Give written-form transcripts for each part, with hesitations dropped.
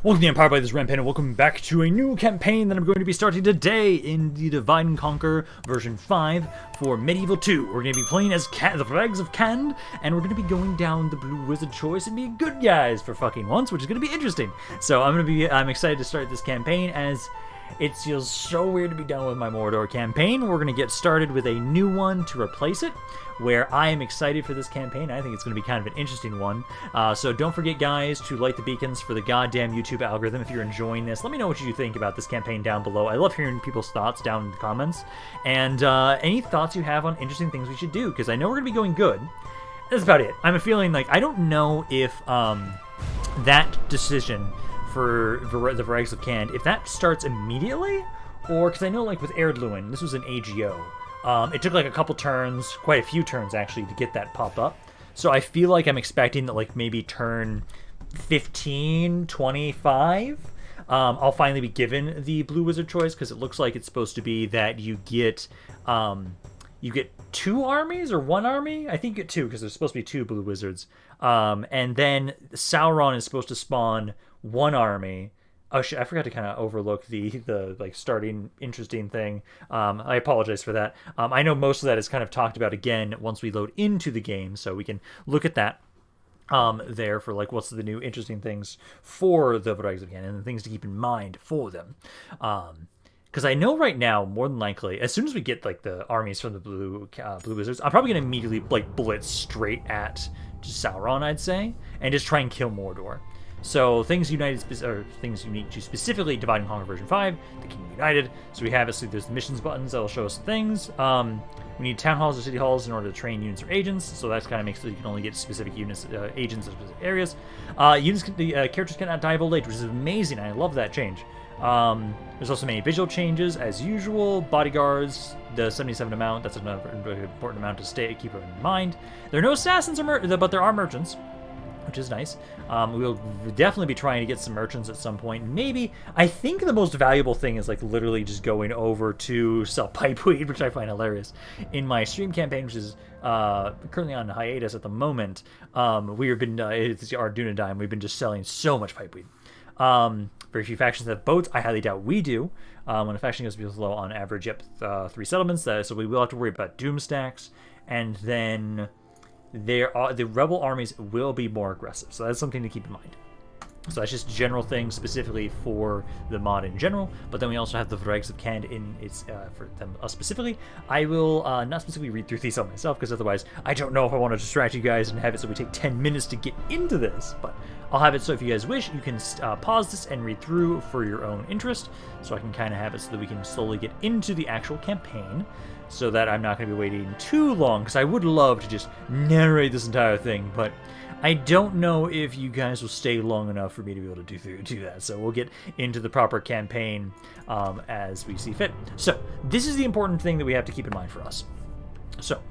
Welcome to the Empire by this Rampaned, and welcome back to a new campaign that I'm going to be starting today in the Divide and Conquer version 5 for Medieval 2. We're going to be playing as the Variags of Khand, and we're going to be going down the blue wizard choice and being good guys for fucking once, which is going to be interesting. So I'm excited to start this campaign as it feels so weird to be done with my Mordor campaign. We're going to get started with a new one to replace it, where I am excited for this campaign. I think it's going to be kind of an interesting one. So don't forget, guys, to light the beacons for the goddamn YouTube algorithm if you're enjoying this. Let me know what you think about this campaign down below. I love hearing people's thoughts down in the comments. And any thoughts you have on interesting things we should do, because I know we're going to be going good. That's about it. I'm feeling like, I don't know if that decision for the Variags of Khand, if that starts immediately, or, because I know, like, with Erdluin, this was an AGO. It took like a couple turns, quite a few turns actually, to get that pop up. So I feel like I'm expecting that, like, maybe turn 15, 25, I'll finally be given the blue wizard choice, because it looks like it's supposed to be that you get two armies or one army. I think you get two, because there's supposed to be two blue wizards. And then Sauron is supposed to spawn one army. Oh shit, I forgot to kind of overlook the like starting interesting thing. I apologize for that. I know most of that is kind of talked about again once we load into the game, so we can look at that there for like what's the new interesting things for the Variags of Khand and the things to keep in mind for them. Because I know right now, more than likely, as soon as we get like the armies from the blue wizards, I'm probably gonna immediately like blitz straight at Sauron, I'd say, and just try and kill Mordor. So things unique to specifically Divide and Conquer version 5, the Kingdom United. So we have it. So there's the missions buttons that will show us things. We need town halls or city halls in order to train units or agents. So that kind of makes it so you can only get specific units, agents in specific areas. Characters cannot die of old age, which is amazing. I love that change. There's also many visual changes as usual. Bodyguards, the 77 amount. That's another important amount to keep in mind. There are no assassins but there are merchants, which is nice. We'll definitely be trying to get some merchants at some point. Maybe, I think the most valuable thing is like literally just going over to sell pipeweed, which I find hilarious. In my stream campaign, which is currently on hiatus at the moment, we have been, it's our Dunedain, we've been just selling so much pipeweed. Very few factions have boats. I highly doubt we do. When a faction goes below on average, 3 settlements, so we will have to worry about doom stacks. And then the rebel armies will be more aggressive, so that's something to keep in mind. So that's just general things specifically for the mod in general, but then we also have the Variags of Khand in its for them specifically. I will not specifically read through these on myself, because otherwise I don't know if I want to distract you guys and have it so we take 10 minutes to get into this, but I'll have it so if you guys wish, you can pause this and read through for your own interest, so I can kind of have it so that we can slowly get into the actual campaign, so that I'm not going to be waiting too long, because I would love to just narrate this entire thing, but I don't know if you guys will stay long enough for me to be able to do that. So we'll get into the proper campaign as we see fit. So this is the important thing that we have to keep in mind for us. So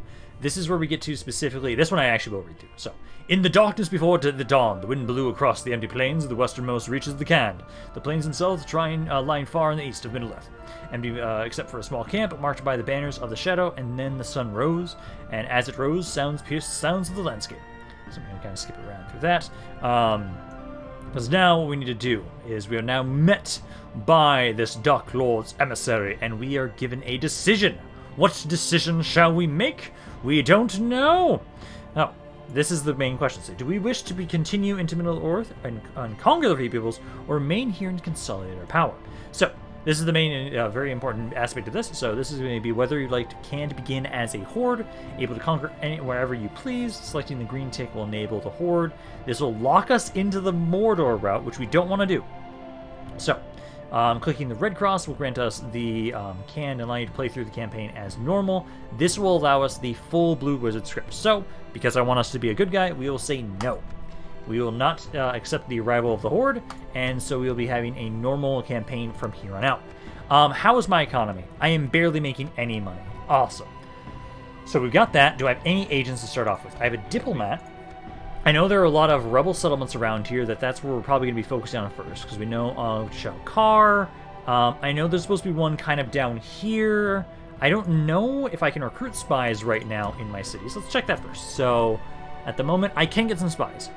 this is where we get to specifically, this one I actually will read through. So, in the darkness before the dawn, the wind blew across the empty plains of the westernmost reaches of the Khand. The plains themselves lying far in the east of Middle-earth, empty except for a small camp marked by the banners of the shadow, and then the sun rose, and as it rose, sounds pierced the sounds of the landscape. So I'm going to kind of skip around through that. Because now what we need to do is we are now met by this Dark Lord's emissary, and we are given a decision. What decision shall we make? We don't know. Now, this is the main question. So, do we wish to continue into Middle-earth and conquer the free peoples, or remain here and consolidate our power? So, this is the main, very important aspect of this. So this is going to be whether you'd like to begin as a horde, able to conquer wherever you please. Selecting the green tick will enable the horde. This will lock us into the Mordor route, which we don't want to do. So, clicking the red cross will grant us the can and allow you to play through the campaign as normal. This will allow us the full blue wizard script. So, because I want us to be a good guy, we will say no. We will not accept the arrival of the horde, and so we will be having a normal campaign from here on out. How is my economy? I am barely making any money. Awesome. So we've got that. Do I have any agents to start off with? I have a diplomat. I know there are a lot of rebel settlements around here that's where we're probably going to be focusing on first, because we know of Siakan. I know there's supposed to be one kind of down here. I don't know if I can recruit spies right now in my cities. Let's check that first. So at the moment, I can get some spies.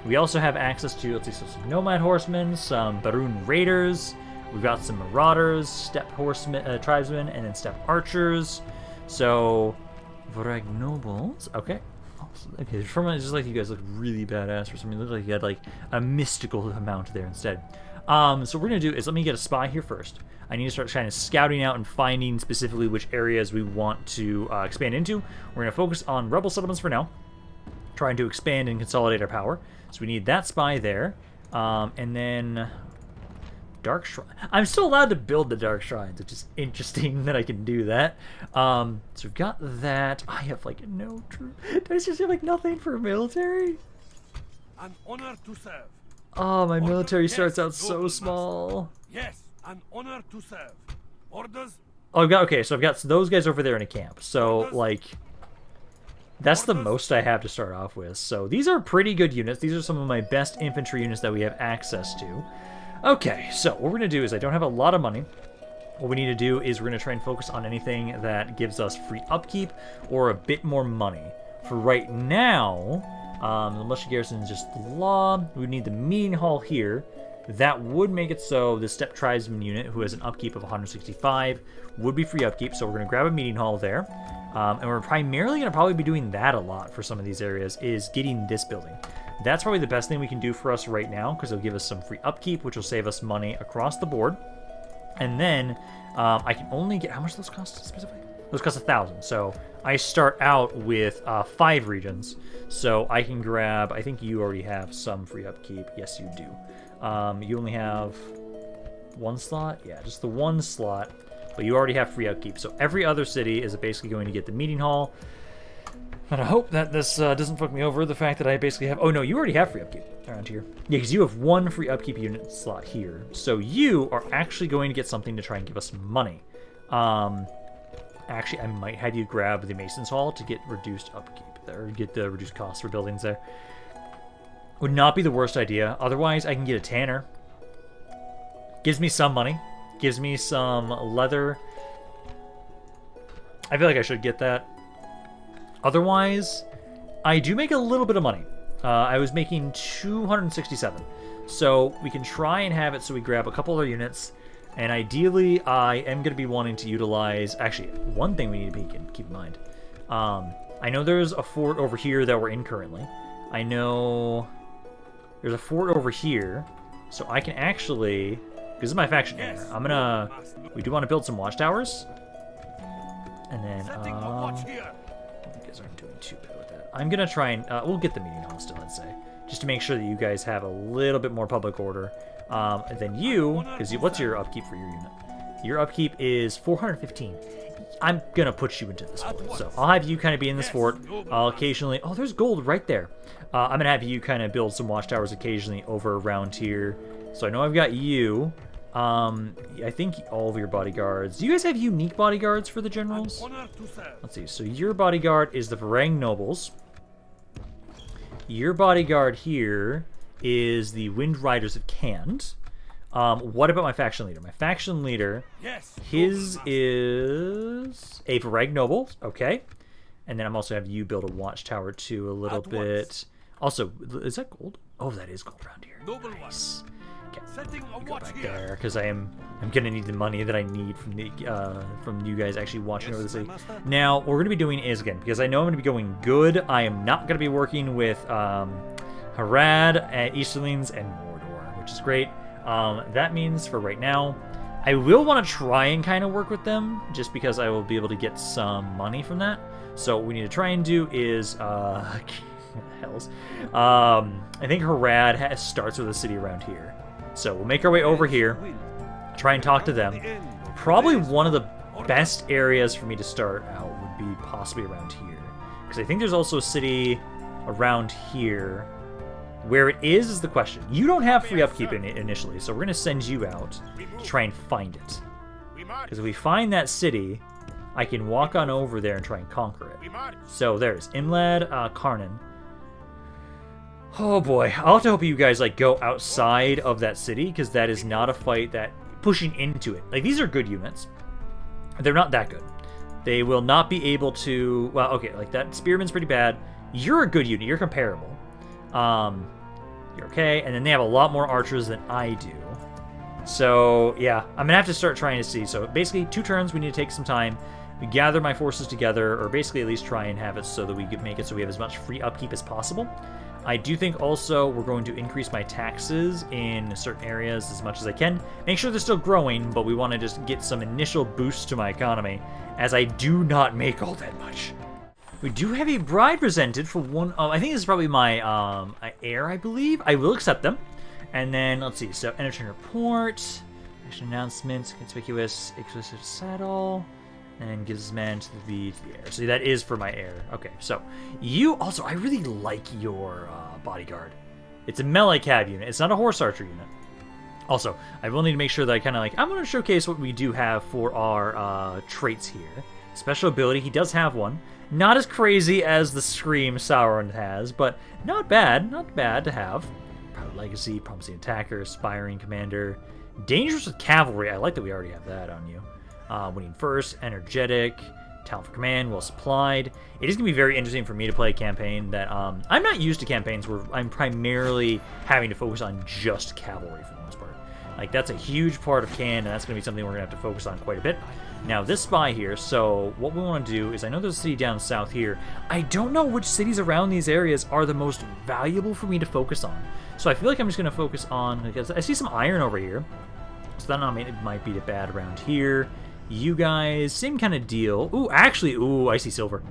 We also have access to, let's see, so some Nomad Horsemen, some Barun Raiders, we've got some Marauders, Steppe Horsemen, Tribesmen, and then Steppe Archers. So, Variag Nobles, okay. Okay, from it, just like you guys look really badass for something. It looked like you had like a mystical amount there instead. So what we're gonna do is let me get a spy here first. I need to start kind of scouting out and finding specifically which areas we want to expand into. We're gonna focus on rebel settlements for now, trying to expand and consolidate our power. So we need that spy there, and then Dark Shrine. I'm still allowed to build the Dark Shrines, which is interesting that I can do that. So we've got that. I have like no true. Do I just have like nothing for military? An honor to serve. Oh, my military Yes, starts out so noble small. Yes, an honor to serve. Orders. Oh, I've got, okay, so I've got those guys over there in a camp. So, like, that's the most I have to start off with. So these are pretty good units. These are some of my best infantry units that we have access to. Okay, so what we're going to do is I don't have a lot of money. What we need to do is we're going to try and focus on anything that gives us free upkeep or a bit more money. For right now, the militia garrison is just the law. We need the meeting hall here. That would make it so the Steppe Tribesman unit, who has an upkeep of 165, would be free upkeep. So we're going to grab a meeting hall there. And we're primarily going to probably be doing that a lot for some of these areas, is getting this building. That's probably the best thing we can do for us right now, because it'll give us some free upkeep, which will save us money across the board. And then I can only get, how much do those cost specifically? Those cost 1,000. So I start out with 5 regions. So I can grab, I think you already have some free upkeep. Yes, you do. You only have 1 slot? Yeah, just the 1 slot. But you already have free upkeep. So every other city is basically going to get the meeting hall. And I hope that this doesn't fuck me over, the fact that I basically have... Oh, no, you already have free upkeep around here. Yeah, because you have 1 free upkeep unit slot here. So you are actually going to get something to try and give us money. Actually, I might have you grab the Mason's Hall to get reduced upkeep, or get the reduced costs for buildings there. Would not be the worst idea. Otherwise, I can get a tanner. Gives me some money. Gives me some leather. I feel like I should get that. Otherwise, I do make a little bit of money. I was making 267. So we can try and have it so we grab a couple other units. And ideally, I am going to be wanting to utilize... Actually, one thing we need to keep in mind. I know there's a fort over here that we're in currently. I know there's a fort over here. So I can actually... This is my faction here. I'm going to... We do want to build some watchtowers. And then... you guys aren't doing too bad with that. I'm going to try and... we'll get the meeting hall still, I'd say. Just to make sure that you guys have a little bit more public order. And then you, because what's your upkeep for your unit? Your upkeep is 415. I'm going to put you into this fort. So I'll have you kind of be in this fort. I'll occasionally... Oh, there's gold right there. I'm going to have you kind of build some watchtowers occasionally over around here. So I know I've got you. I think all of your bodyguards... Do you guys have unique bodyguards for the generals? Let's see. So your bodyguard is the Varang Nobles. Your bodyguard here is the Wind Riders of Khand. What about my faction leader? My faction leader, his is a Varag Noble. Okay. And then I'm also have you build a watchtower too a little bit. Also, is that gold? Oh, that is gold around here. Nice. Okay. Go back there because I'm gonna need the money that I need from the from you guys actually watching over the city. Now, what we're gonna be doing is, again, because I know I'm gonna be going good, I am not gonna be working with Harad, Easterlings, and Mordor, which is great. That means for right now, I will want to try and kind of work with them, just because I will be able to get some money from that. So what we need to try and do is, hells, I think Harad starts with a city around here. So we'll make our way over here, try and talk to them. Probably one of the best areas for me to start out would be possibly around here, because I think there's also a city around here. Where it is the question. You don't have free upkeep initially, so we're going to send you out to try and find it. Because if we find that city, I can walk on over there and try and conquer it. So there's Imlad, Karnan. Oh boy, I'll have to hope you guys like go outside of that city, because that is not a fight that pushing into it. Like, these are good units. They're not that good. They will not be able to... Well, okay, like that Spearman's pretty bad. You're a good unit. You're comparable. You're okay. And then they have a lot more archers than I do. So, yeah, I'm going to have to start trying to see. So, basically, 2 turns, we need to take some time. We gather my forces together, or basically at least try and have it so that we can make it so we have as much free upkeep as possible. I do think also we're going to increase my taxes in certain areas as much as I can. Make sure they're still growing, but we want to just get some initial boost to my economy, as I do not make all that much. We do have a bride presented for one. I think this is probably my heir, I believe. I will accept them. And then, let's see. So, entertain report. Action announcements. Conspicuous. Exclusive saddle. And gives his man to the heir. So, that is for my heir. Okay, so. You also, I really like your bodyguard. It's a melee cab unit. It's not a horse archer unit. Also, I will need to make sure that I kind of I'm going to showcase what we do have for our traits here. Special ability. He does have one. Not as crazy as the Scream Sauron has, but not bad. Not bad to have. Proud Legacy, Promising Attacker, Aspiring Commander. Dangerous with Cavalry. I like that we already have that on you. Winning First, Energetic, Talent for Command, Well Supplied. It is going to be very interesting for me to play a campaign that... I'm not used to campaigns where I'm primarily having to focus on just Cavalry for the most part. That's a huge part of Khand, and that's going to be something we're going to have to focus on quite a bit. Now, this spy here, so what we want to do is, I know there's a city down south here. I don't know which cities around these areas are the most valuable for me to focus on. So I feel like I'm just going to focus on, because I see some iron over here. So that might be bad around here. You guys, same kind of deal. Ooh, actually, I see silver.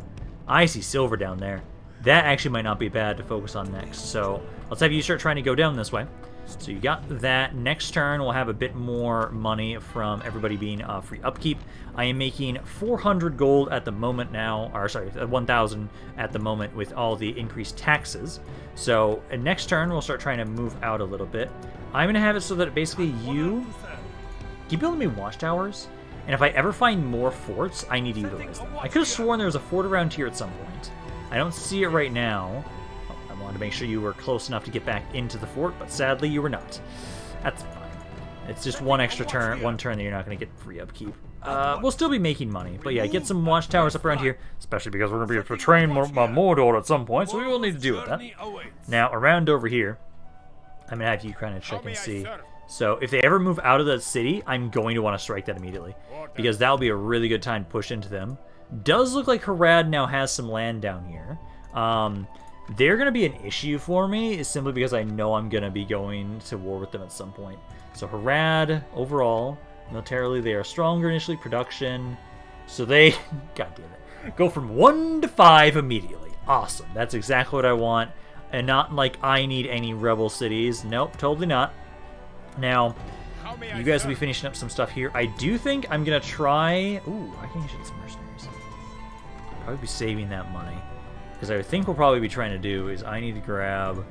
I see silver down there. That actually might not be bad to focus on next. So let's have you start trying to go down this way. So you got that. Next turn, we'll have a bit more money from everybody being free upkeep. I am making 400 gold at the moment now, or sorry, 1,000 at the moment with all the increased taxes. So next turn, we'll start trying to move out a little bit. I'm going to have it so that basically you keep building me watchtowers, and if I ever find more forts, I need to utilize them. I could have sworn there was a fort around here at some point. I don't see it right now. I wanted to make sure you were close enough to get back into the fort, but sadly you were not. That's fine. It's just one extra turn, one turn that you're not going to get free upkeep. We'll still be making money, but yeah, get some watchtowers up around here, especially because we're going to be betraying Mordor at some point, so we will need to deal with that. Now, around over here, I'm going to have you kind of check and see. So if they ever move out of the city, I'm going to want to strike that immediately, because that'll be a really good time to push into them. Does look like Harad now has some land down here. They're going to be an issue for me, simply because I know I'm going to be going to war with them at some point. So Harad, overall, militarily, they are stronger initially. Production, so they, god damn it, go from 1 to 5 immediately. Awesome. That's exactly what I want. And not like I need any rebel cities. Nope, totally not. Now, you guys will be finishing up some stuff here. I do think I'm going to try... Ooh, I can get some mercenaries. Probably be saving that money. Because I think we'll probably be trying to do is I need to grab...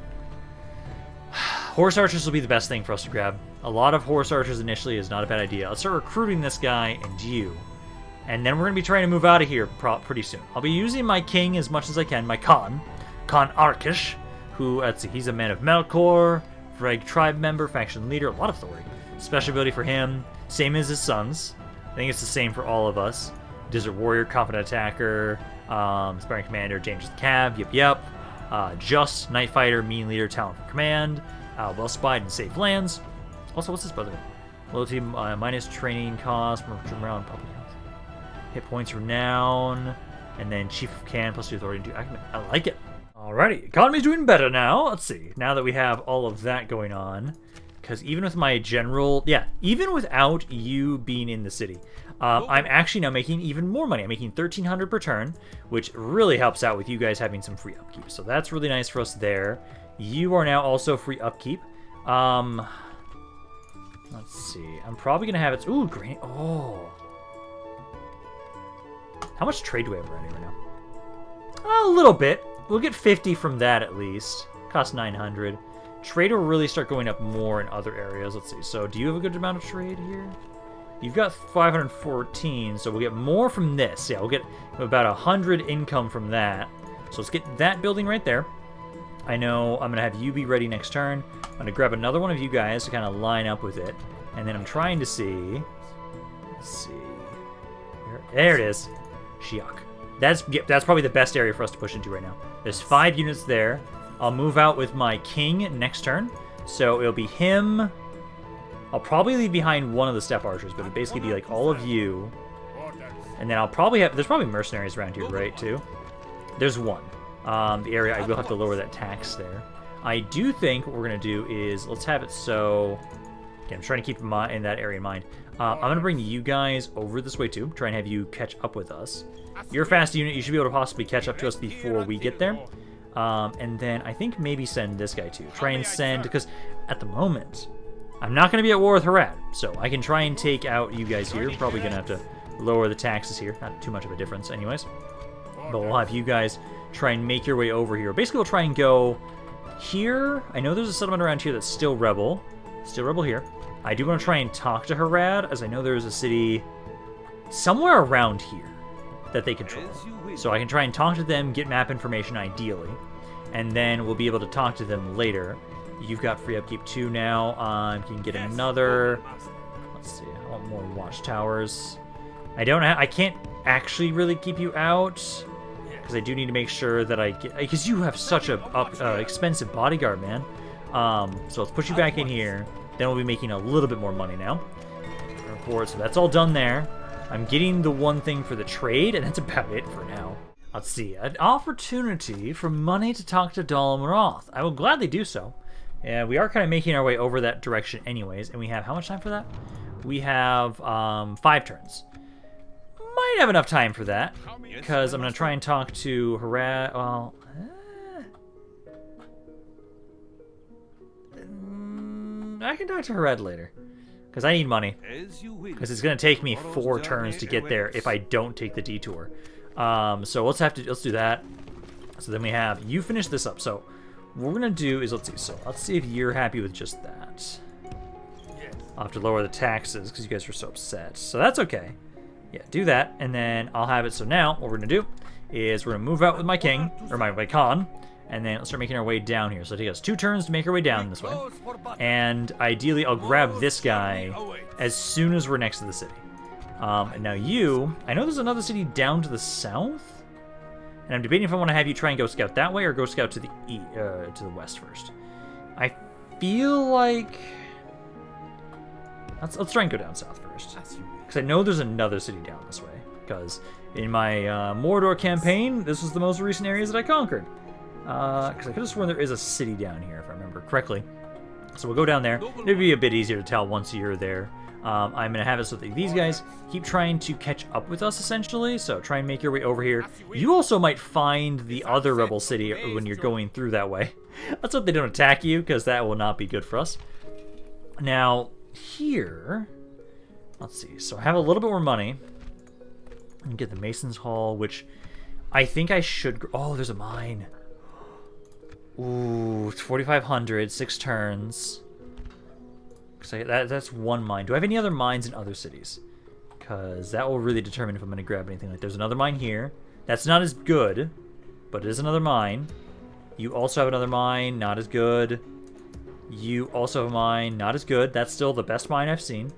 Horse archers will be the best thing for us to grab. A lot of horse archers initially is not a bad idea. Let's start recruiting this guy and you. And then we're going to be trying to move out of here pretty soon. I'll be using my king as much as I can, my Khan Arkish, who, let's see, he's a man of Melkor, Vreg tribe member, faction leader, a lot of authority. Special ability for him, same as his sons. I think it's the same for all of us. Desert warrior, confident attacker, aspiring commander, dangerous cab, yep. Just, night fighter, mean leader, talent for command, well spied and safe lands. Also, what's his brother? Loyalty, minus training cost, around public health. Hit points, renown, and then chief of Khand plus 2 authority. I like it. Alrighty, economy's doing better now. Let's see. Now that we have all of that going on, because even with my general, even without you being in the city, I'm actually now making even more money. I'm making 1,300 per turn, which really helps out with you guys having some free upkeep. So that's really nice for us there. You are now also free upkeep. Let's see. I'm probably gonna have it. Ooh, great. Oh, how much trade do we have around here right now? A little bit. We'll get 50 from that at least. Cost 900. Trade will really start going up more in other areas. Let's see. So, do you have a good amount of trade here? You've got 514, so we'll get more from this. Yeah, we'll get about 100 income from that. So let's get that building right there. I know I'm going to have you be ready next turn. I'm going to grab another one of you guys to kind of line up with it. And then I'm trying to see... Let's see... There it is. Siak. That's probably the best area for us to push into right now. There's 5 units there. I'll move out with my king next turn. So it'll be him. I'll probably leave behind one of the step archers, but it'll basically be like all of you. And then I'll probably have... There's probably mercenaries around here, right, too? There's one. The area, I will have to lower that tax there. I do think what we're going to do is... Let's have it so... Okay, I'm trying to keep in that area in mind. I'm going to bring you guys over this way, too. Try and have you catch up with us. You're a fast unit. You should be able to possibly catch up to us before we get there. And then I think maybe send this guy, too. Try and send... Because at the moment, I'm not going to be at war with Harad. So I can try and take out you guys here. Probably going to have to lower the taxes here. Not too much of a difference anyways. But we'll have you guys try and make your way over here. Basically, we'll try and go here. I know there's a settlement around here that's still rebel. Still rebel here. I do want to try and talk to Harad, as I know there's a city somewhere around here that they control. So I can try and talk to them, get map information ideally, and then we'll be able to talk to them later. You've got free upkeep 2 now. You can get another... Let's see, I want more watchtowers. I can't actually really keep you out, because I do need to make sure that I get... Because you have such a expensive bodyguard, man. So let's put you back in here. Then we'll be making a little bit more money now. Report, so that's all done there. I'm getting the one thing for the trade, and that's about it for now. Let's see, an opportunity for money to talk to Dol Amroth. I will gladly do so. Yeah, we are kind of making our way over that direction anyways, and we have how much time for that? We have 5 turns. Might have enough time for that, because I'm going to try and talk to Harad. Well, I can talk to Harad later, because I need money. Because it's going to take me 4 turns to get there if I don't take the detour. So let's do that. So then we have you finish this up. So what we're going to do is let's see if you're happy with just that. I'll have to lower the taxes because you guys are so upset. So that's okay. Yeah, do that, and then I'll have it. So now what we're going to do is we're going to move out with my king, or my Khan, and then let's start making our way down here. So it'll take us 2 turns to make our way down this way. And ideally, I'll grab this guy as soon as we're next to the city. And now you, I know there's another city down to the south, and I'm debating if I want to have you try and go scout that way or go scout to the west first. I feel like let's try and go down south first, because I know there's another city down this way. Because in my Mordor campaign, this was the most recent areas that I conquered. Because I could have sworn there is a city down here, if I remember correctly. So we'll go down there. It'll be a bit easier to tell once you're there. I'm going to have it so that these guys keep trying to catch up with us, essentially. So try and make your way over here. You also might find the other rebel city when you're going through that way. Let's hope they don't attack you, because that will not be good for us. Now, here... Let's see. So I have a little bit more money. And get the Mason's Hall, which I think I should... Oh, there's a mine. Ooh, it's 4,500, 6 turns. That's 1 mine. Do I have any other mines in other cities? Because that will really determine if I'm going to grab anything. Like, there's another mine here. That's not as good, but it is another mine. You also have another mine, not as good. You also have a mine, not as good. That's still the best mine I've seen.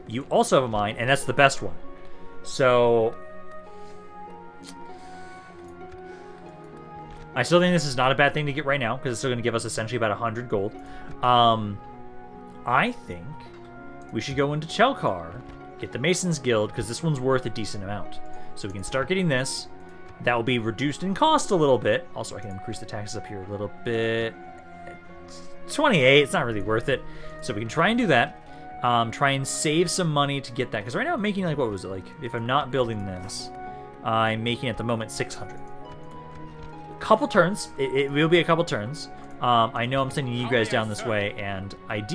You also have a mine, and that's the best one. So... I still think this is not a bad thing to get right now, because it's still going to give us essentially about 100 gold. I think we should go into Chelkar, get the Mason's Guild, because this one's worth a decent amount. So we can start getting this. That will be reduced in cost a little bit. Also, I can increase the taxes up here a little bit. 28, it's not really worth it. So we can try and do that. Try and save some money to get that. Because right now I'm making, like, what was it? Like, if I'm not building this, I'm making at the moment 600. Couple turns. It will be a couple turns. I know I'm sending you guys down this way, and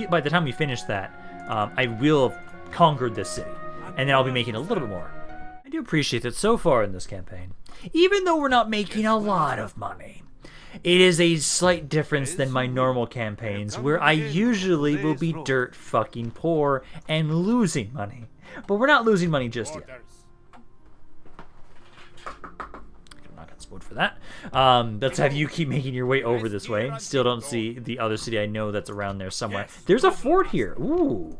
by the time we finish that, I will have conquered this city, and then I'll be making a little bit more. I do appreciate that so far in this campaign, even though we're not making a lot of money, it is a slight difference than my normal campaigns, where I usually will be dirt fucking poor and losing money. But we're not losing money just yet. Wood for that. Let's have you keep making your way over this way. Still don't see the other city. I know that's around there somewhere. There's a fort here. Ooh.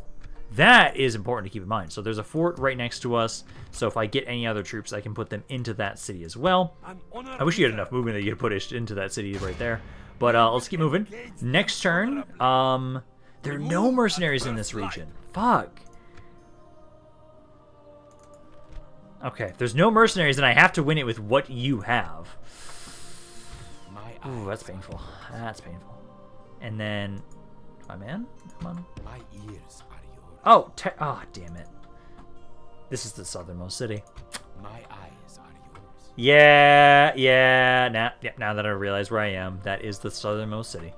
That is important to keep in mind. So there's a fort right next to us. So if I get any other troops, I can put them into that city as well. I wish you had enough movement that you could put into that city right there. But let's keep moving. Next turn, there are no mercenaries in this region. Fuck. Okay, if there's no mercenaries, then I have to win it with what you have. Ooh, that's painful. That's painful. And then, my man, come on. My ears are yours. Oh, oh, damn it. This is the southernmost city. My eyes are yours. Yeah. Now that I realize where I am, that is the southernmost city.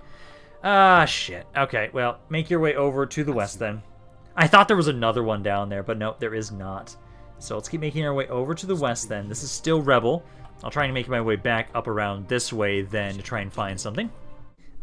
Ah, shit. Okay, well, make your way over to the west then. I thought there was another one down there, but no, there is not. So let's keep making our way over to the west then. This is still Rebel. I'll try and make my way back up around this way then to try and find something.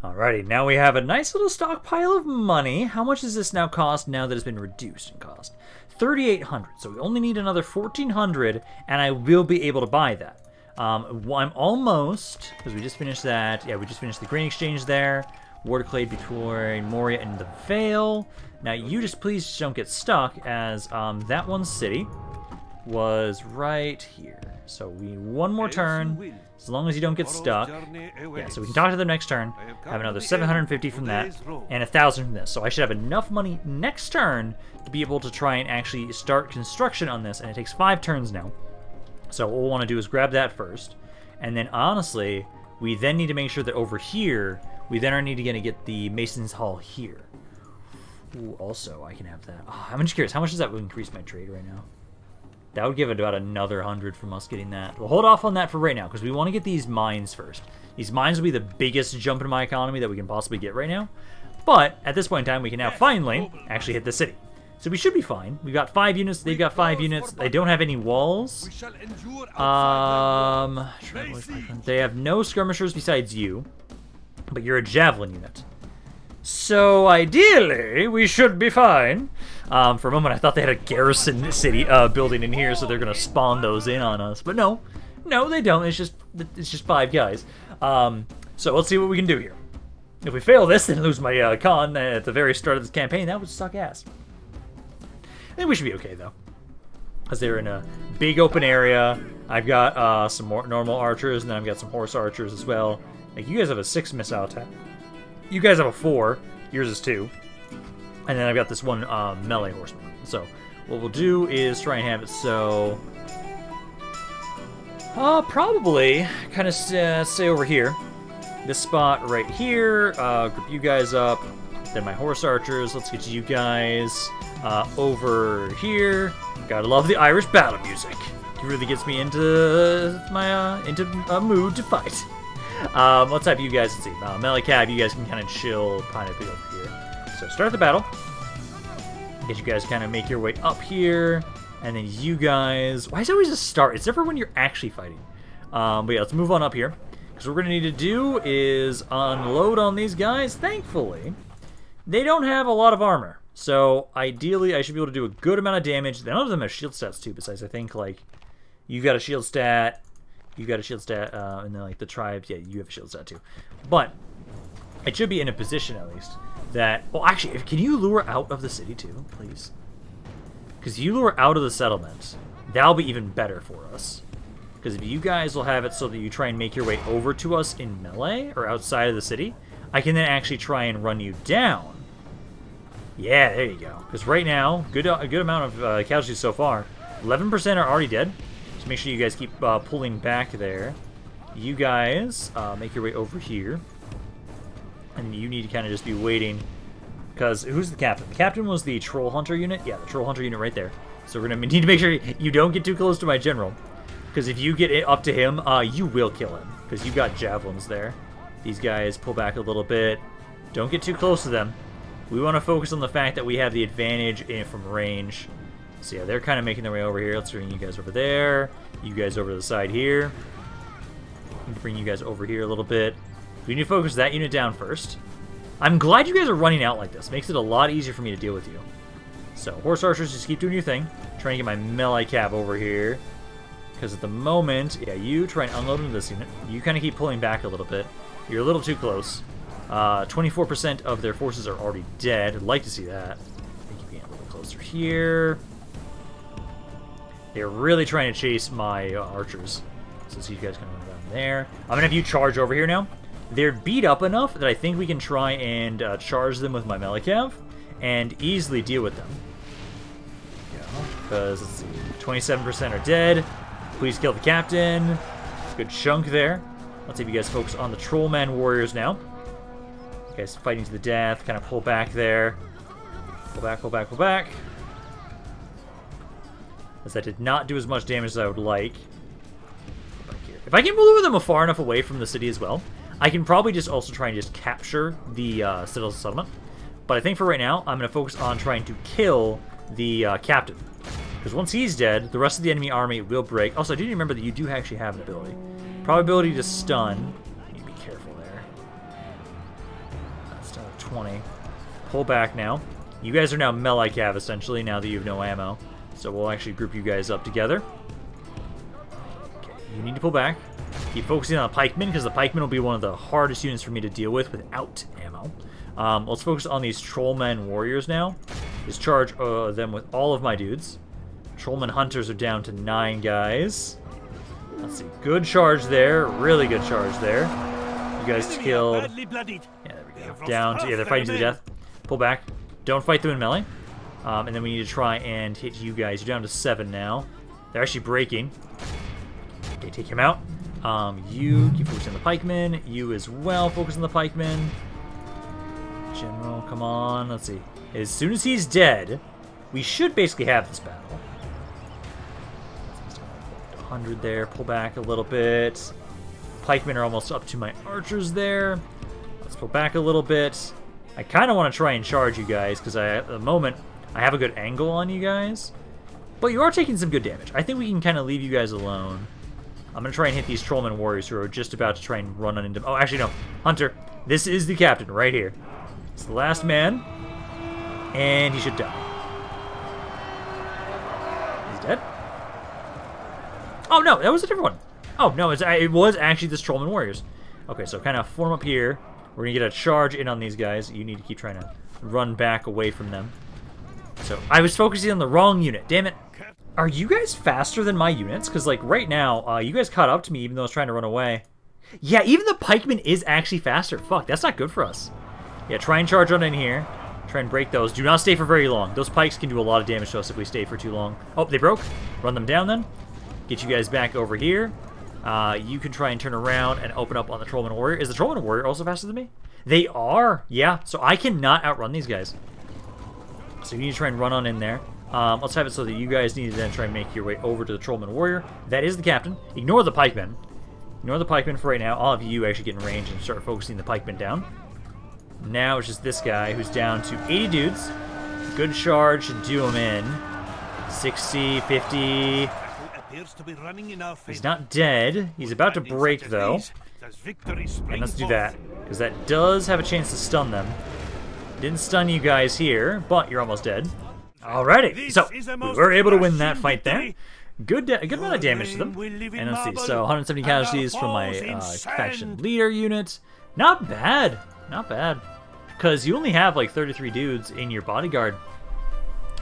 Alrighty, now we have a nice little stockpile of money. How much does this now cost now that it's been reduced in cost? 3,800. So we only need another 1,400, and I will be able to buy that. I'm almost, because we just finished that. Yeah, we just finished the grain exchange there. Waterclade between Moria and the Vale. Now you just please don't get stuck, as that one city was right here. So we need one more turn, as long as you don't get stuck. Yeah, so we can talk to them next turn, have another 750 from that, and 1,000 from this. So I should have enough money next turn to be able to try and actually start construction on this, and it takes 5 turns now. So what we'll want to do is grab that first, and then honestly, we then need to make sure that over here, we then are need to get the Mason's Hall here. Ooh, also, I can have that. Oh, I'm just curious, how much does that increase my trade right now? That would give it about another 100 from us getting that. We'll hold off on that for right now, because we want to get these mines first. These mines will be the biggest jump in my economy that we can possibly get right now. But, at this point in time, we can now finally actually hit the city. So we should be fine. We've got 5 units, they've got 5 units. They don't have any walls. They have no skirmishers besides you. But you're a javelin unit. So ideally, we should be fine. For a moment, I thought they had a garrison city building in here, so they're gonna spawn those in on us. But no, they don't. It's just 5 guys. So let's see what we can do here. If we fail this and lose my con at the very start of this campaign, that would suck ass. I think we should be okay though, because they're in a big open area. I've got some more normal archers, and then I've got some horse archers as well. Like, you guys have a 6 missile attack. You guys have a 4. Yours is 2. And then I've got this one melee horseman. So what we'll do is try and have it so... probably kind of stay over here. This spot right here. Group you guys up. Then my horse archers. Let's get you guys over here. Gotta love the Irish battle music. It really gets me into my into a mood to fight. Let's have you guys, let's see, melee cab, you guys can kind of chill, kind of be over here. So start the battle. Get you guys kind of make your way up here, and then you guys, why is it always a start? It's never when you're actually fighting. But yeah, let's move on up here, because what we're going to need to do is unload on these guys. Thankfully, they don't have a lot of armor, so ideally I should be able to do a good amount of damage. None of them have shield stats too, besides I think, like, you got a shield stat, you got a shield stat, and then, like, the tribes, yeah, you have a shield stat too. But it should be in a position, at least, that... Well, actually, can you lure out of the city too, please? Because if you lure out of the settlement, that'll be even better for us. Because if you guys will have it so that you try and make your way over to us in melee, or outside of the city, I can then actually try and run you down. Yeah, there you go. Because right now, a good amount of casualties so far. 11% are already dead. So make sure you guys keep pulling back there. You guys make your way over here. And you need to kind of just be waiting. Because who's the captain? The captain was the troll hunter unit. Yeah, the troll hunter unit right there. So we're going to need to make sure you don't get too close to my general. Because if you get up to him, you will kill him. Because you've got javelins there. These guys pull back a little bit. Don't get too close to them. We want to focus on the fact that we have the advantage from range. So yeah, they're kind of making their way over here. Let's bring you guys over there. You guys over to the side here. Bring you guys over here a little bit. We need to focus that unit down first. I'm glad you guys are running out like this. Makes it a lot easier for me to deal with you. So, horse archers, just keep doing your thing. Trying to get my melee cab over here. Because at the moment, yeah, you try and unload into this unit. You kind of keep pulling back a little bit. You're a little too close. 24% of their forces are already dead. I'd like to see that. I think you get a little closer here. They're really trying to chase my archers. So see you guys kind of run down there. I'm going to have you charge over here now. they're beat up enough that I think we can try and charge them with my melee cav and easily deal with them. Because, let's see, 27% are dead. Please kill the captain. Good chunk there. Let's see if you guys focus on the Trollman warriors now. You guys fighting to the death. Kind of pull back there. Pull back, pull back, pull back. As that did not do as much damage as I would like. If I can maneuver them far enough away from the city as well, I can probably just also try and just capture the Citadel Settlement. But I think for right now, I'm going to focus on trying to kill the captain. Because once he's dead, the rest of the enemy army will break. Also, I do remember that you do actually have an ability. Probability to stun. You need to be careful there. That's down to 20. Pull back now. You guys are now melee cav, essentially, now that you have no ammo. So we'll actually group you guys up together. Okay, you need to pull back. Keep focusing on the pikemen, because the pikemen will be one of the hardest units for me to deal with without ammo. Let's focus on these Trollman warriors now. Just charge them with all of my dudes. Trollman hunters are down to 9 guys. Let's see. Good charge there. Really good charge there. You guys killed... Yeah, there we go. Down to... Yeah, they're fighting to the death. Pull back. Don't fight them in melee. And then we need to try and hit you guys. You're down to 7 now. They're actually breaking. Okay, take him out. You keep focusing on the pikemen. You as well focus on the pikemen. General, come on. Let's see. As soon as he's dead, we should basically have this battle. 100 there. Pull back a little bit. Pikemen are almost up to my archers there. Let's pull back a little bit. I kind of want to try and charge you guys because at the moment I have a good angle on you guys. But you are taking some good damage. I think we can kind of leave you guys alone. I'm going to try and hit these Trollman warriors who are just about to try and run on into... Oh, actually, no. Hunter, this is the captain right here. It's the last man. And he should die. He's dead? Oh, no, that was a different one. Oh, no, it was actually this Trollman warriors. Okay, so kind of form up here. We're going to get a charge in on these guys. You need to keep trying to run back away from them. So, I was focusing on the wrong unit. Damn it. Are you guys faster than my units? Because, like, right now, you guys caught up to me even though I was trying to run away. Yeah, even the pikeman is actually faster. Fuck, that's not good for us. Yeah, try and charge on in here. Try and break those. Do not stay for very long. Those pikes can do a lot of damage to us if we stay for too long. Oh, they broke. Run them down then. Get you guys back over here. You can try and turn around and open up on the Trollman warrior. Is the Trollman warrior also faster than me? They are. Yeah, so I cannot outrun these guys. So you need to try and run on in there. Let's have it so that you guys need to then try and make your way over to the Trollman warrior. That is the captain. Ignore the pikemen. Ignore the pikemen for right now. All of you actually get in range and start focusing the pikemen down. Now it's just this guy who's down to 80 dudes. Good charge should do him in. 60, 50. He's not dead. He's about to break, though. And let's do that, because that does have a chance to stun them. Didn't stun you guys here, but you're almost dead. Alrighty, so we were able to win that fight there. Good amount of damage to them. And let's see, so 170 casualties from my faction leader unit. Not bad. Not bad. Because you only have like 33 dudes in your bodyguard.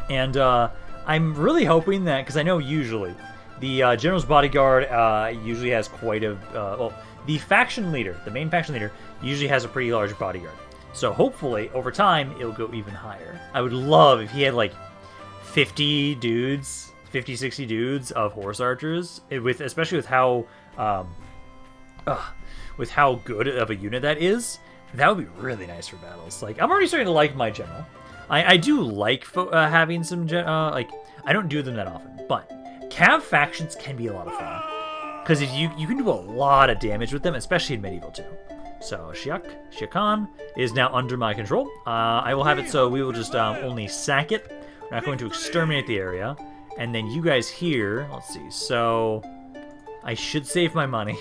And I'm really hoping that, because I know usually the general's bodyguard usually has quite a... well, the faction leader, the main faction leader, usually has a pretty large bodyguard. So hopefully, over time, it'll go even higher. I would love if he had like 50 dudes, 50, 60 dudes of horse archers, especially with how good of a unit that is. That would be really nice for battles. Like, I'm already starting to like my general. I do like having some like, I don't do them that often, but cav factions can be a lot of fun because if you can do a lot of damage with them, especially in medieval too. So Siakan is now under my control. I will have it so we will just only sack it. We're not going to exterminate the area. And then you guys here, let's see. So I should save my money.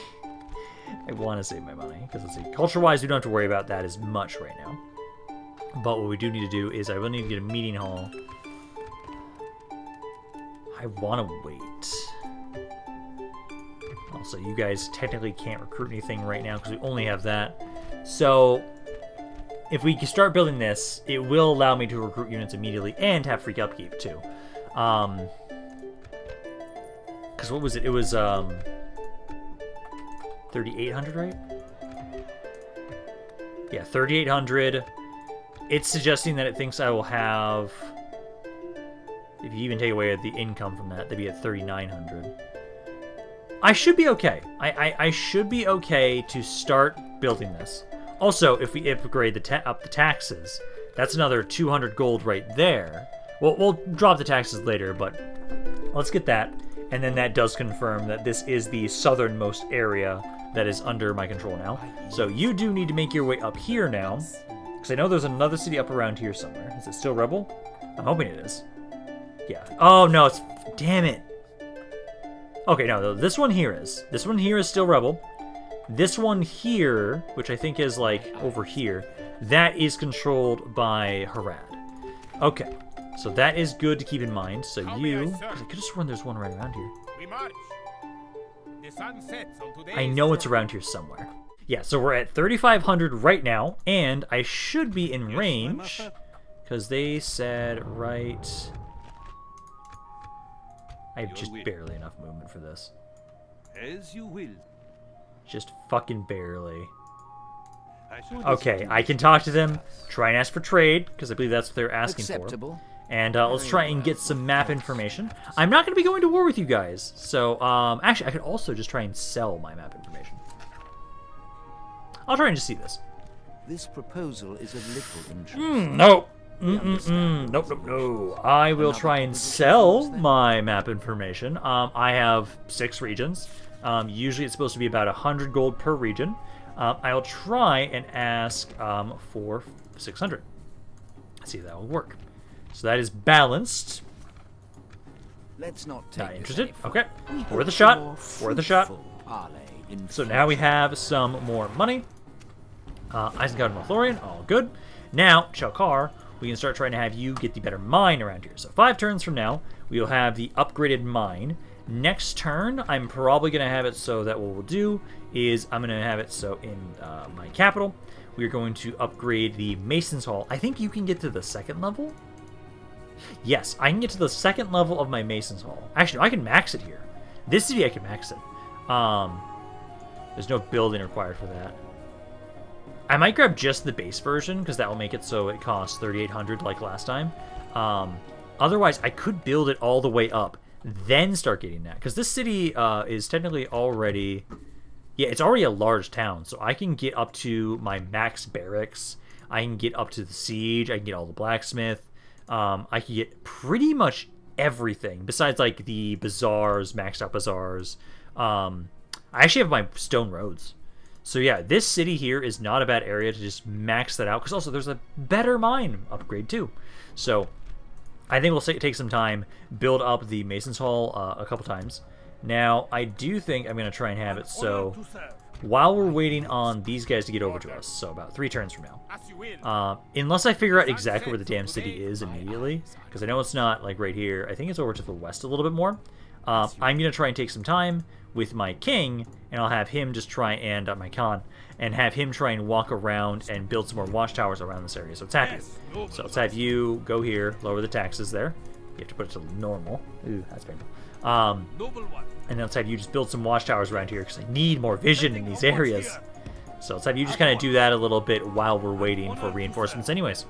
I want to save my money because let's see. Culture-wise, we don't have to worry about that as much right now. But what we do need to do is I will need to get a meeting hall. I want to wait. Also, you guys technically can't recruit anything right now because we only have that. So, if we can start building this, it will allow me to recruit units immediately and have free upkeep too. Because what was it? It was 3,800, right? Yeah, 3,800. It's suggesting that it thinks I will have... If you even take away the income from that, they'd be at 3,900. I should be okay. I should be okay to start building this. Also, if we upgrade up the taxes, that's another 200 gold right there. Well, we'll drop the taxes later, but let's get that. And then that does confirm that this is the southernmost area that is under my control now. So you do need to make your way up here now. Because I know there's another city up around here somewhere. Is it still Rebel? I'm hoping it is. Yeah. Oh, no, it's... Damn it. Okay, no, this one here is. This one here is still Rebel. This one here, which I think is, like, over here, that is controlled by Harad. Okay. So that is good to keep in mind. So you... Because I could have sworn there's one right around here. We march. The sun sets on today's I know it's around here somewhere. Yeah, so we're at 3,500 right now, and I should be in range, because they said right... I have just barely enough movement for this. As you will. Just fucking barely. Okay, I can talk to them, try and ask for trade, because I believe that's what they're asking for. And let's try and get some map information. I'm not going to be going to war with you guys, so actually I could also just try and sell my map information. I'll try and just see this. This proposal is of little interest. Nope. No. I will try and sell my map information. I have 6 regions. Usually it's supposed to be about 100 gold per region. I'll try and ask for 600. See if that will work. So that is balanced. Let's not take Not interested. Okay. Worth a shot. Worth a shot. In So now we have some more money. Isengard and Lothlorien, all good. Now, Shalkar, we can start trying to have you get the better mine around here. So 5 turns from now, we will have the upgraded mine. Next turn, I'm probably going to have it so that what we'll do is I'm going to have it so in my capital, we're going to upgrade the Mason's Hall. I think you can get to the 2nd level? Yes, I can get to the 2nd level of my Mason's Hall. Actually, no, I can max it here. This city, I can max it. There's no building required for that. I might grab just the base version, because that will make it so it costs 3,800 like last time. Otherwise, I could build it all the way up, then start getting that. Because this city is technically already... Yeah, it's already a large town, so I can get up to my max barracks. I can get up to the siege. I can get all the blacksmith. I can get pretty much everything, besides like the bazaars, maxed out bazaars. I actually have my stone roads. So yeah, this city here is not a bad area to just max that out, because also there's a better mine upgrade too. So I think we'll take some time, build up the Mason's Hall a couple times. Now, I do think I'm going to try and have it so while we're waiting on these guys to get over to us, so about 3 turns from now, unless I figure out exactly where the damn city is immediately, because I know it's not like right here. I think it's over to the west a little bit more. I'm going to try and take some time with my king, and I'll have him just try and, my Khan, and have him try and walk around and build some more watchtowers around this area, so it's happy. So let's have you go here, lower the taxes there. You have to put it to normal. Ooh, that's painful. And then let's have you just build some watchtowers around here, because I need more vision in these areas. So let's have you just kind of do that a little bit while we're waiting for reinforcements anyways.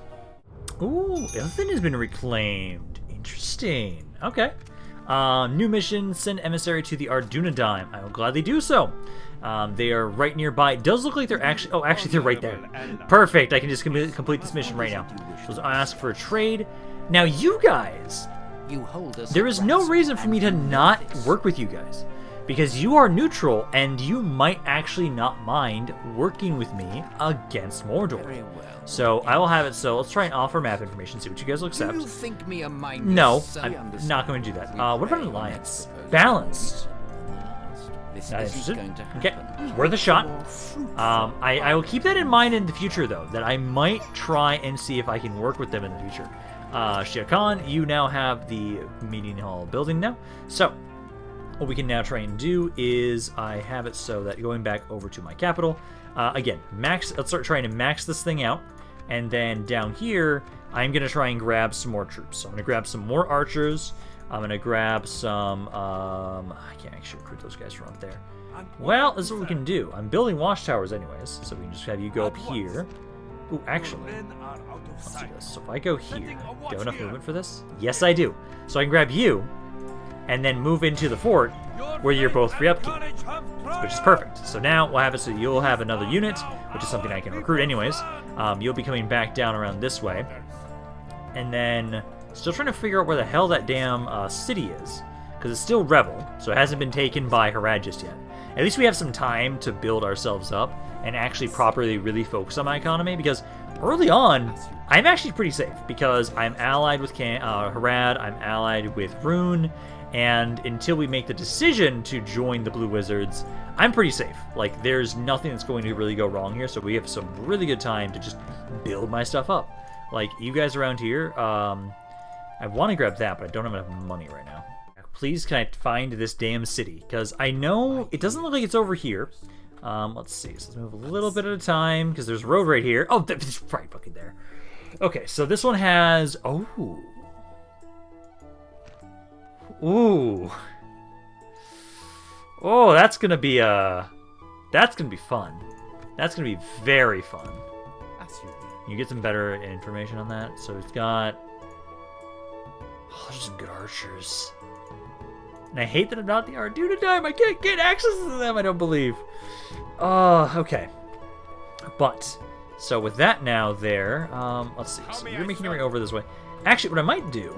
Ooh, Ilthin has been reclaimed. Interesting. Okay. New mission, send emissary to the Ardunedaim. I will gladly do so. They are right nearby. It does look like they're actually... Oh, actually, they're right there. Perfect. I can just complete this mission right now. So I ask for a trade. Now, you guys... There is no reason for me to not work with you guys, because you are neutral and you might actually not mind working with me against Mordor. So I will have it so let's try and offer map information, see what you guys will accept. No, I'm not going to do that. What about an alliance? Balanced. Not interested. Okay, worth a shot. I will keep that in mind in the future, though, that I might try and see if I can work with them in the future. Siakan, you now have the meeting hall building now. So, what we can now try and do is I have it so that going back over to my capital, again, let's start trying to max this thing out. And then down here, I'm going to try and grab some more troops. So I'm going to grab some more archers. I'm going to grab some, I can't actually recruit those guys from up there. Well, this is what we can do. I'm building watchtowers anyways, so we can just have you go up here. Ooh, actually, let's do this. So if I go here, do I have enough movement for this? Yes, I do. So I can grab you, and then move into the fort, where you're both free upkeep, which is perfect. So now we'll have it so you'll have another unit, which is something I can recruit anyways. You'll be coming back down around this way. And then, still trying to figure out where the hell that damn city is, because it's still rebel, so it hasn't been taken by Harad just yet. At least we have some time to build ourselves up and actually properly really focus on my economy, because early on, I'm actually pretty safe, because I'm allied with Harad, I'm allied with Rune, and until we make the decision to join the Blue Wizards, I'm pretty safe. Like, there's nothing that's going to really go wrong here, so we have some really good time to just build my stuff up. Like, you guys around here, I want to grab that, but I don't have enough money right now. Please, can I find this damn city? Because I know it doesn't look like it's over here. Let's see. So let's move a little bit at a time, because there's a road right here. Oh, it's right fucking there. Okay, so this one has... Oh. Ooh. Oh, that's gonna be that's gonna be fun. That's gonna be very fun. You get some better information on that. So it's got... Oh, there's some good archers. And I hate that I'm not the art dude in time. I can't get access to them, I don't believe. Okay. But, so with that now there, let's see. So you're making your way over this way. Actually, what I might do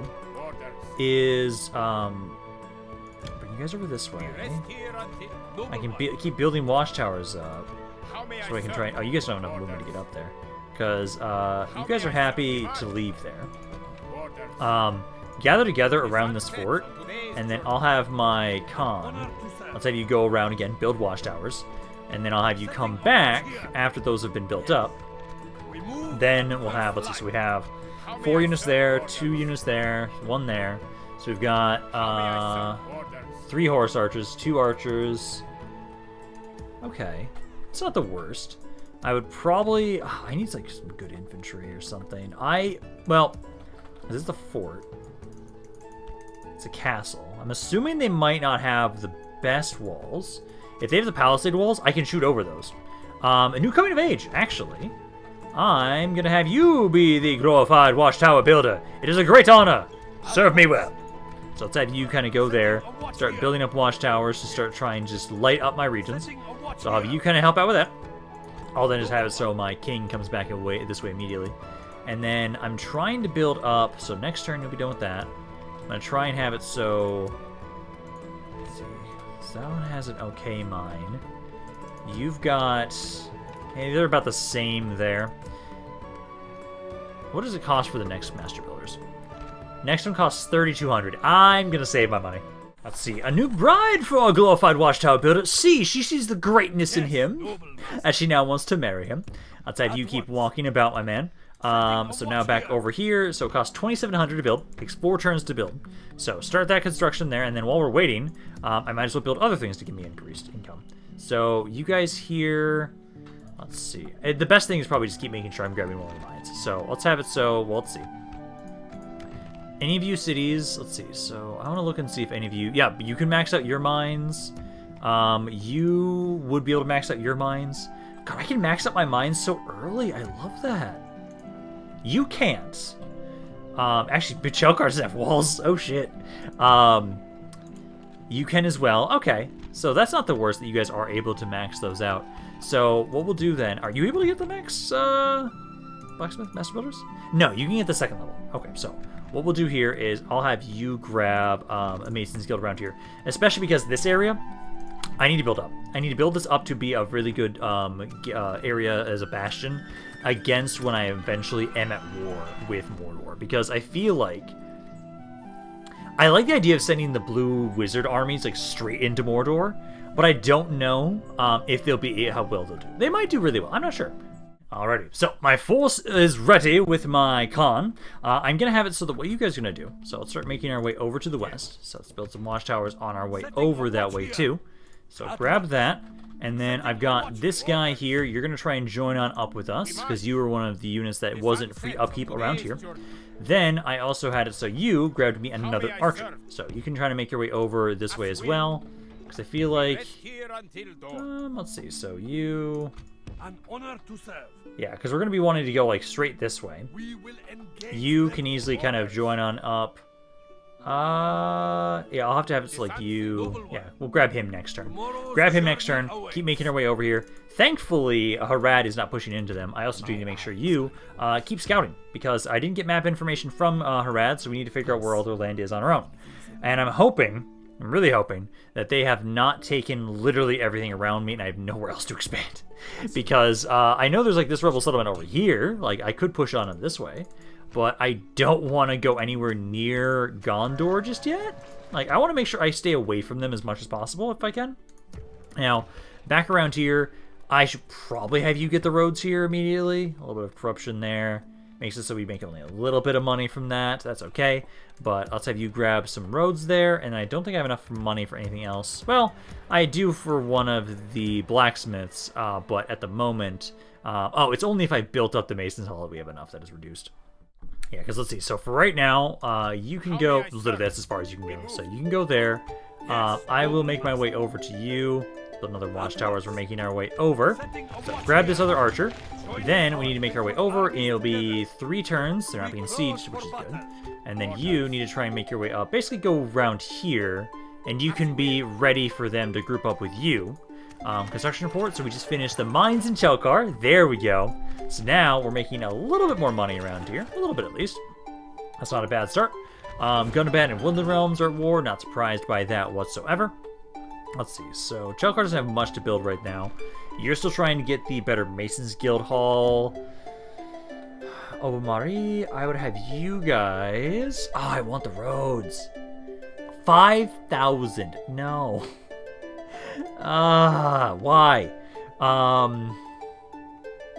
is, bring you guys over this way. I can keep building watchtowers up. So I can try... Oh, you guys don't have enough movement to get up there. Because, you guys are happy to leave there. Gather together around this fort, and then I'll have my Khan. Let's have you go around again, build watchtowers, and then I'll have you come back after those have been built up. Then we'll have, let's see, so we have 4 units there, 2 units there, 1 there. So we've got 3 horse archers, 2 archers. Okay, it's not the worst. I would probably... Oh, I need like some good infantry or something. Well, this is the fort. It's a castle. I'm assuming they might not have the best walls. If they have the palisade walls, I can shoot over those. A new coming of age, actually. I'm gonna have you be the glorified watchtower builder. It is a great honor. Serve me well. So let's have you kind of go there, start building up watchtowers to start trying to just light up my regions. So I'll have you kind of help out with that. I'll then just have it so my king comes back this way immediately. And then I'm trying to build up, so next turn you'll be done with that. I'm going to try and have it so... Let's see. So that one has an okay mine. You've got... Hey, they're about the same there. What does it cost for the next Master Builders? Next one costs 3,200. I'm going to save my money. Let's see. A new bride for our glorified watchtower builder. See, she sees the greatness in him, as she now wants to marry him. Let's have you keep walking about, my man. So now back over here. So it costs 2,700 to build. Takes 4 turns to build. So start that construction there, and then while we're waiting, I might as well build other things to give me increased income. So you guys here... Let's see. The best thing is probably just keep making sure I'm grabbing more mines. So let's have it so... Well, let's see. Any of you cities... Let's see. So I want to look and see if any of you... Yeah, you can max out your mines. You would be able to max out your mines. God, I can max out my mines so early. I love that. You can't. Actually, Bichelkar doesn't have walls. Oh, shit. You can as well. Okay. So that's not the worst that you guys are able to max those out. So what we'll do then... Are you able to get the max blacksmith master builders? No, you can get the 2nd level. Okay, so what we'll do here is I'll have you grab a Mason's Guild around here. Especially because this area, I need to build up. I need to build this up to be a really good area as a bastion against when I eventually am at war with Mordor. Because I feel like... I like the idea of sending the blue wizard armies like straight into Mordor, but I don't know if they'll be how well they'll do. They might do really well. I'm not sure. Alrighty, so my force is ready with my Khan. I'm gonna have it so that what you guys are gonna do. So let's start making our way over to the west. So let's build some watchtowers on our way over that way too. So grab that, and then I've got this guy here. You're gonna try and join on up with us because you were one of the units that wasn't free upkeep around here. Then I also had it so you grabbed me another archer. So you can try to make your way over this way as well. Because I feel like... let's see, so you... An honor to serve. Yeah, because we're going to be wanting to go, like, straight this way. We will engage. You can easily kind of join on up. Yeah, I'll have to have it so, like, you... Yeah, we'll grab him next turn. Grab him next turn. Keep making our way over here. Thankfully, Harad is not pushing into them. I also do need to make sure you keep scouting, because I didn't get map information from Harad, so we need to figure out where all their land is on our own. And I'm really hoping, that they have not taken literally everything around me and I have nowhere else to expand. Because I know there's, like, this rebel settlement over here. Like, I could push on it this way. But I don't want to go anywhere near Gondor just yet. Like, I want to make sure I stay away from them as much as possible if I can. Now, back around here, I should probably have you get the roads here immediately. A little bit of corruption there. Makes it so we make only a little bit of money from that. That's okay. But let's have you grab some roads there. And I don't think I have enough money for anything else. Well, I do for one of the blacksmiths. But at the moment... oh, it's only if I built up the Mason's Hall that we have enough that is reduced. Yeah, because let's see. So for right now, you can go... Literally, that's as far as you can go. So you can go there. I will make my way over to you. Another watchtower as we're making our way over. So grab this other archer. Then we need to make our way over, and it'll be 3 turns. They're not being sieged, which is good. And then you need to try and make your way up. Basically go around here, and you can be ready for them to group up with you. Construction report. So we just finished the mines in Chelkar. There we go. So now we're making a little bit more money around here. A little bit at least. That's not a bad start. Gunabad and Woodland Realms are at war. Not surprised by that whatsoever. Let's see. So Chelkar doesn't have much to build right now. You're still trying to get the better Masons Guild Hall. Oh, Marie, I would have you guys... Oh, I want the roads. 5,000. No. Why?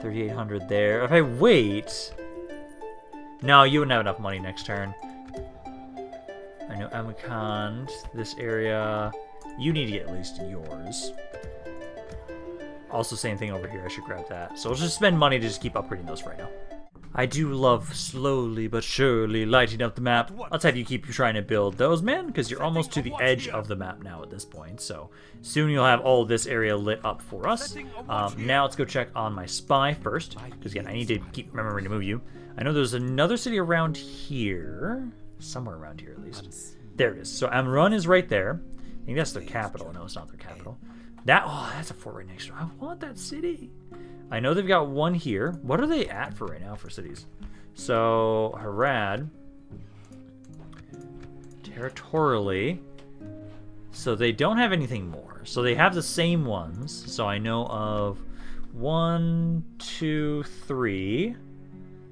3,800 there. If I wait... No, you wouldn't have enough money next turn. I know Amakand, this area... You need to get at least yours. Also, same thing over here. I should grab that. So we'll just spend money to just keep upgrading those for right now. I do love slowly but surely lighting up the map. Let's have you keep trying to build those, man, because you're almost to the edge of the map now at this point. So soon you'll have all this area lit up for us. Now let's go check on my spy first, because again, I need to keep remembering to move you. I know there's another city around here. Somewhere around here, at least. There it is. So Amrun is right there. I think that's their capital. No, it's not their capital. That's a fort right next to it. I want that city. I know they've got one here. What are they at for right now for cities? So, Harad. Territorially. So they don't have anything more. So they have the same ones. So I know of 1, 2, 3.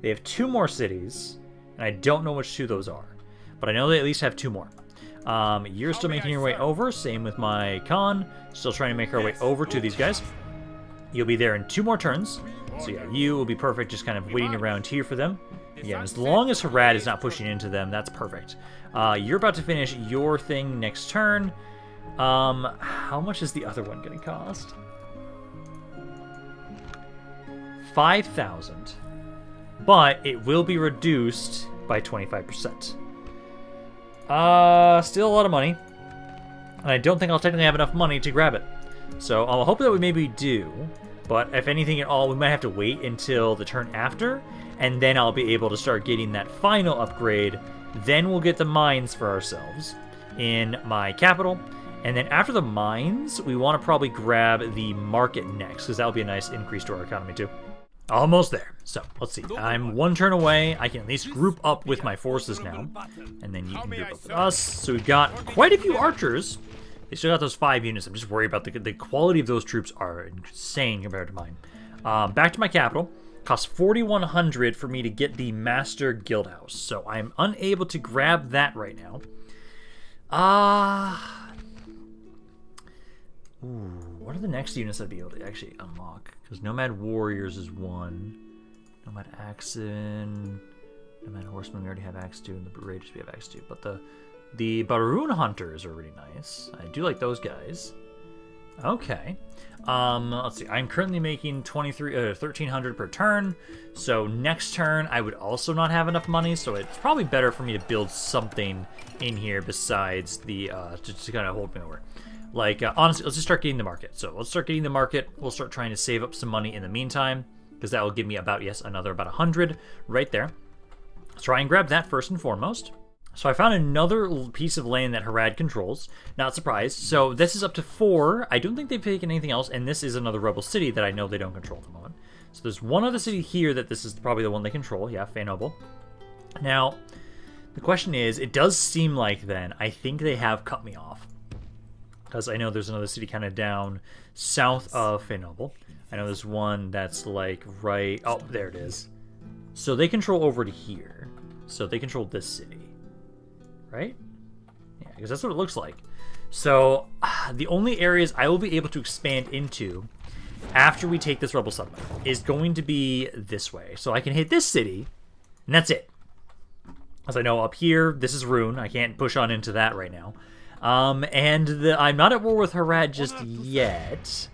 They have 2 more cities. And I don't know which 2 those are. But I know they at least have 2 more. You're still making your way over. Same with my Khan. Still trying to make our way over to these guys. You'll be there in 2 more turns. So yeah, you will be perfect just kind of waiting around here for them. Again, as long as Harad is not pushing into them, that's perfect. You're about to finish your thing next turn. How much is the other one going to cost? 5,000. But it will be reduced by 25%. Still a lot of money. And I don't think I'll technically have enough money to grab it. So I'll hope that we maybe do. But if anything at all, we might have to wait until the turn after. And then I'll be able to start getting that final upgrade. Then we'll get the mines for ourselves in my capital. And then after the mines, we want to probably grab the market next. Because that'll be a nice increase to our economy too. Almost there. So, let's see. I'm 1 turn away. I can at least group up with my forces now. And then you can group up with us. So we've got quite a few archers. They still got those 5 units. I'm just worried about the quality of those troops are insane compared to mine. Back to my capital. Costs 4,100 for me to get the Master Guildhouse. So I'm unable to grab that right now. What are the next units I'd be able to actually unlock? Because Nomad Warriors is 1. Nomad Axon. Nomad Horsemen, we already have Axe 2. And the Raiders, we have Axe 2. But the Baroon Hunters are really nice. I do like those guys. Okay. Let's see. I'm currently making 1,300 per turn. So next turn, I would also not have enough money. So it's probably better for me to build something in here besides the, just to kind of hold me over. Like, honestly, let's just start getting the market. So let's start getting the market. We'll start trying to save up some money in the meantime, because that will give me about, yes, another about 100 right there. Let's try and grab that first and foremost. So I found another piece of land that Harad controls. Not surprised. So this is up to 4. I don't think they've taken anything else, and this is another rebel city that I know they don't control at the moment. So there's one other city here that this is probably the one they control. Yeah, Feyenoble. Now, the question is, it does seem like then, I think they have cut me off. Because I know there's another city kind of down south of Feyenoble. I know there's one that's like right... Oh, there it is. So they control over to here. So they control this city. Right? Yeah, because that's what it looks like. So the only areas I will be able to expand into after we take this rebel settlement is going to be this way. So I can hit this city, and that's it. As I know up here, this is Rune. I can't push on into that right now. And I'm not at war with Harad just yet.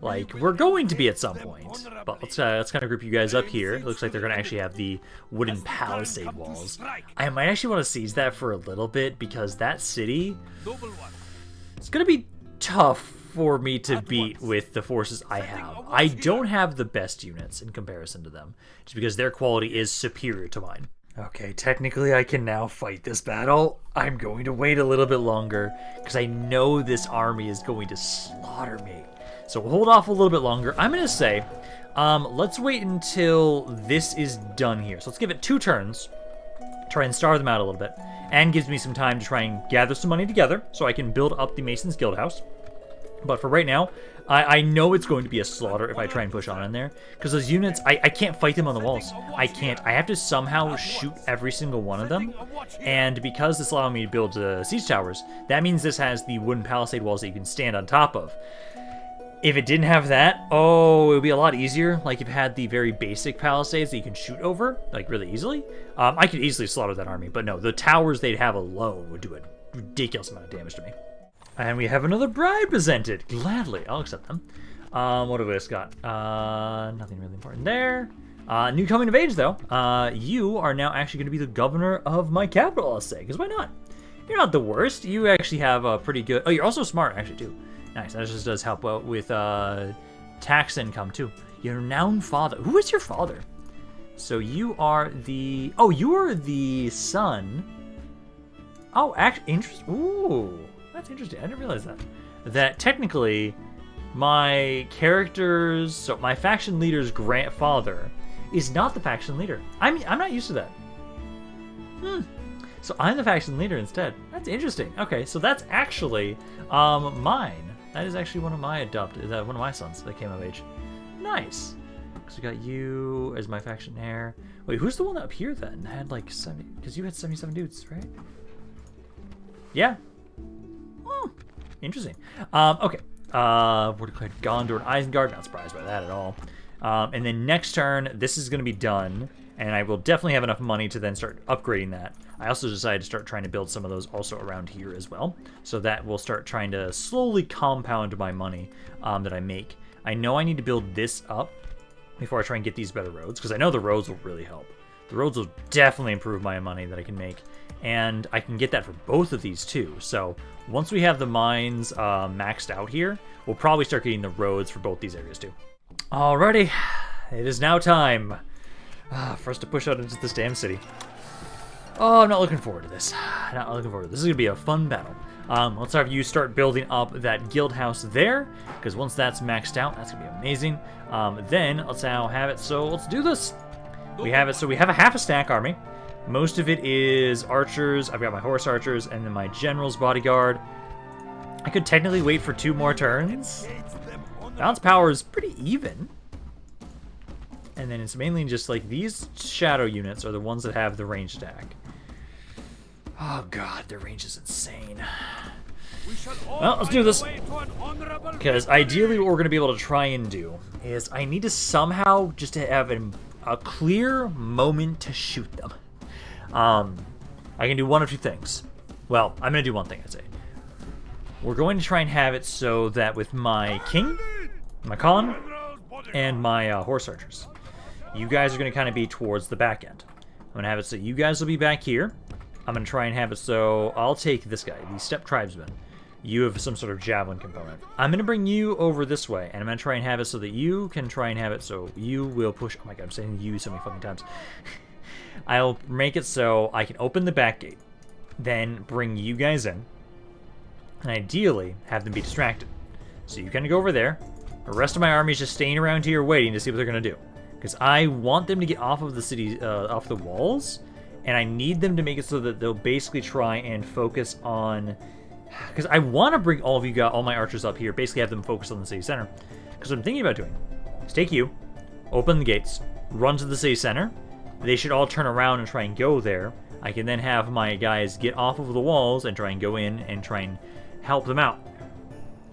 Like, we're going to be at some point. But let's kind of group you guys up here. It looks like they're going to actually have the wooden palisade walls. I might actually want to seize that for a little bit, because that city... It's going to be tough for me to beat with the forces I have. I don't have the best units in comparison to them, just because their quality is superior to mine. Okay, technically I can now fight this battle. I'm going to wait a little bit longer, because I know this army is going to slaughter me. So we'll hold off a little bit longer. I'm going to say, let's wait until this is done here. So let's give it 2 turns, try and starve them out a little bit, and gives me some time to try and gather some money together so I can build up the Mason's Guild House. But for right now, I know it's going to be a slaughter if I try and push on in there, because those units, I can't fight them on the walls. I can't. I have to somehow shoot every single one of them, and because this allows me to build siege towers, that means this has the wooden palisade walls that you can stand on top of. If it didn't have that, oh, it would be a lot easier. Like if it had the very basic palisades that you can shoot over, like really easily. I could easily slaughter that army, but no, the towers they'd have alone would do a ridiculous amount of damage to me. And we have another bribe presented. Gladly, I'll accept them. What have we just got? Nothing really important there. New coming of age, though. You are now actually going to be the governor of my capital, I'll say, because why not? You're not the worst. You actually have a pretty good... Oh, you're also smart, actually, too. Nice. That just does help out with tax income, too. Your renowned father. Who is your father? So you are the... Oh, you are the son. Oh, actually, interesting. Ooh, that's interesting. I didn't realize that. That technically, my character's... So my faction leader's grandfather is not the faction leader. I'm not used to that. So I'm the faction leader instead. That's interesting. Okay, so that's actually mine. That is actually one of my one of my sons that came of age. Nice. So we got you as my faction heir. Wait, who's the one up here then? Had like 70, because you had 77 dudes, right? Yeah. Interesting. Okay. We're declared Gondor and Isengard. Not surprised by that at all. And then next turn, this is going to be done, and I will definitely have enough money to then start upgrading that. I also decided to start trying to build some of those also around here as well, so that will start trying to slowly compound my money that I make. I know I need to build this up before I try and get these better roads, because I know the roads will really help. The roads will definitely improve my money that I can make, and I can get that for both of these too. So once we have the mines maxed out here, we'll probably start getting the roads for both these areas too. Alrighty, it is now time for us to push out into this damn city. Oh, I'm not looking forward to this. Not looking forward to this. This is going to be a fun battle. Let's have you start building up that guild house there, because once that's maxed out, that's going to be amazing. Then, let's now have it, so let's do this. We have it, so we have a half a stack army. Most of it is archers. I've got my horse archers, and then my general's bodyguard. I could technically wait for 2 more turns. Balance power is pretty even. And then it's mainly just like these shadow units are the ones that have the range attack. Oh god, their range is insane. Well, let's do this. Because ideally what we're going to be able to try and do is I need to somehow just to have a clear moment to shoot them. I can do one of 2 things. Well, I'm going to do one thing, I'd say. We're going to try and have it so that with my king, my Khan, and my horse archers, you guys are going to kind of be towards the back end. I'm going to have it so you guys will be back here. I'm going to try and have it so I'll take this guy, the Steppe Tribesman. You have some sort of javelin component. I'm going to bring you over this way, and I'm going to try and have it so that you can try and have it so you will push... Oh my god, I'm saying you so many fucking times. I'll make it so I can open the back gate, then bring you guys in, and ideally have them be distracted. So you kind of go over there. The rest of my army is just staying around here waiting to see what they're going to do. Because I want them to get off of the city, off the walls, and I need them to make it so that they'll basically try and focus on... Because I want to bring all of you guys, all my archers up here, basically have them focus on the city center. Because what I'm thinking about doing is take you, open the gates, run to the city center. They should all turn around and try and go there. I can then have my guys get off of the walls and try and go in and try and help them out.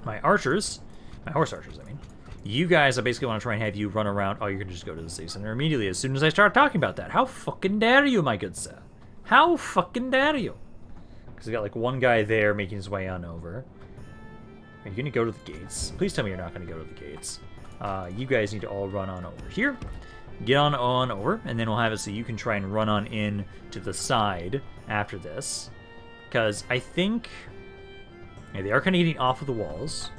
My archers, my horse archers, I mean, you guys, I basically want to try and have you run around. Oh, you're going to just go to the city center immediately as soon as I start talking about that. How fucking dare you, my good sir? How fucking dare you? Because we got like one guy there making his way on over. Are you going to go to the gates? Please tell me you're not going to go to the gates. You guys need to all run on over here. Get on over, and then we'll have it so you can try and run on in to the side after this. Because I think... Yeah, they are kind of getting off of the walls.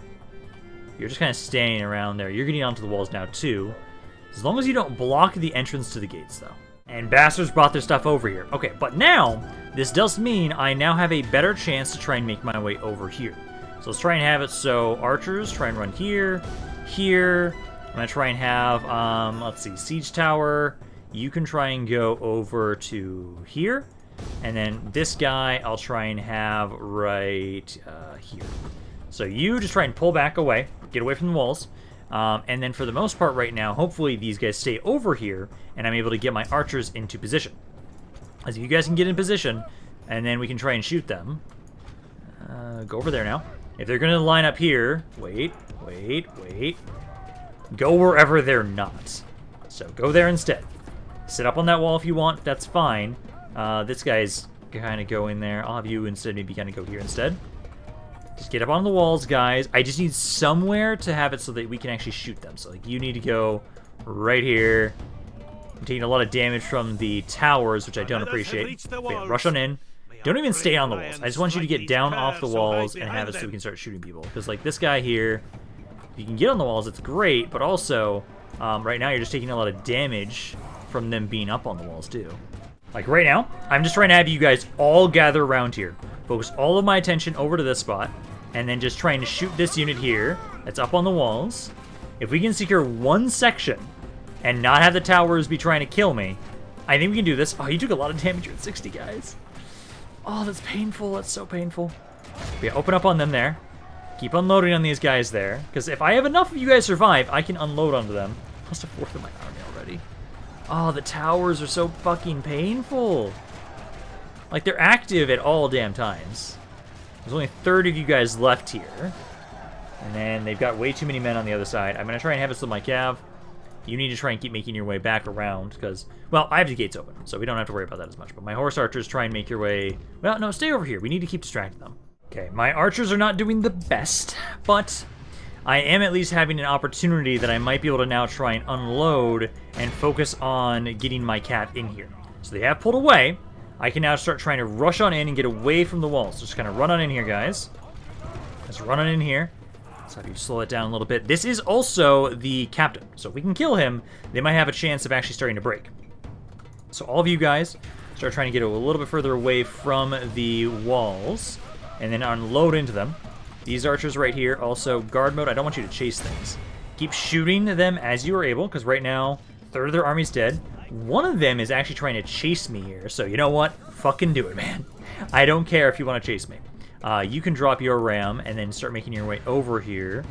You're just kind of standing around there. You're getting onto the walls now, too. As long as you don't block the entrance to the gates, though. And bastards brought their stuff over here. Okay, but now, this does mean I now have a better chance to try and make my way over here. So let's try and have it so archers try and run here, here. I'm going to try and have, let's see, siege tower. You can try and go over to here. And then this guy I'll try and have right here. So you just try and pull back away, get away from the walls. And then for the most part right now, hopefully these guys stay over here, and I'm able to get my archers into position. As you guys can get in position, and then we can try and shoot them. Go over there now. If they're going to line up here, wait. Go wherever they're not. So go there instead. Sit up on that wall if you want, that's fine. This guy's kind of go in there. I'll have you instead maybe kind of go here instead. Just get up on the walls, guys. I just need somewhere to have it so that we can actually shoot them. So like you need to go right here. I'm taking a lot of damage from the towers, which I don't appreciate. But yeah, rush on in. Don't even stay on the walls. I just want you to get down off the walls and have it so we can start shooting people. Because like this guy here, if you can get on the walls, it's great. But also, right now you're just taking a lot of damage from them being up on the walls too. Like right now, I'm just trying to have you guys all gather around here. Focus all of my attention over to this spot. And then just trying to shoot this unit here that's up on the walls. If we can secure one section and not have the towers be trying to kill me, I think we can do this. Oh, you took a lot of damage. You're at 60, guys. Oh, that's painful. That's so painful. But yeah, open up on them there. Keep unloading on these guys there. Because if I have enough of you guys survive, I can unload onto them. Lost a fourth of my army already. Oh, the towers are so fucking painful. Like, they're active at all damn times. There's only a third of you guys left here. And then they've got way too many men on the other side. I'm going to try and have it so my cav. You need to try and keep making your way back around. Because, well, I have the gates open. So we don't have to worry about that as much. But my horse archers try and make your way... Well, no, stay over here. We need to keep distracting them. Okay, my archers are not doing the best. But I am at least having an opportunity that I might be able to now try and unload and focus on getting my cat in here. So they have pulled away. I can now start trying to rush on in and get away from the walls. So just kind of run on in here, guys. Just run on in here. Let's have you slow it down a little bit. This is also the captain. So if we can kill him, they might have a chance of actually starting to break. So all of you guys start trying to get a little bit further away from the walls and then unload into them. These archers right here, also guard mode. I don't want you to chase things. Keep shooting them as you are able, because right now, a third of their army's dead. One of them is actually trying to chase me here, so you know what? Fucking do it, man. I don't care if you want to chase me. You can drop your ram and then start making your way over here.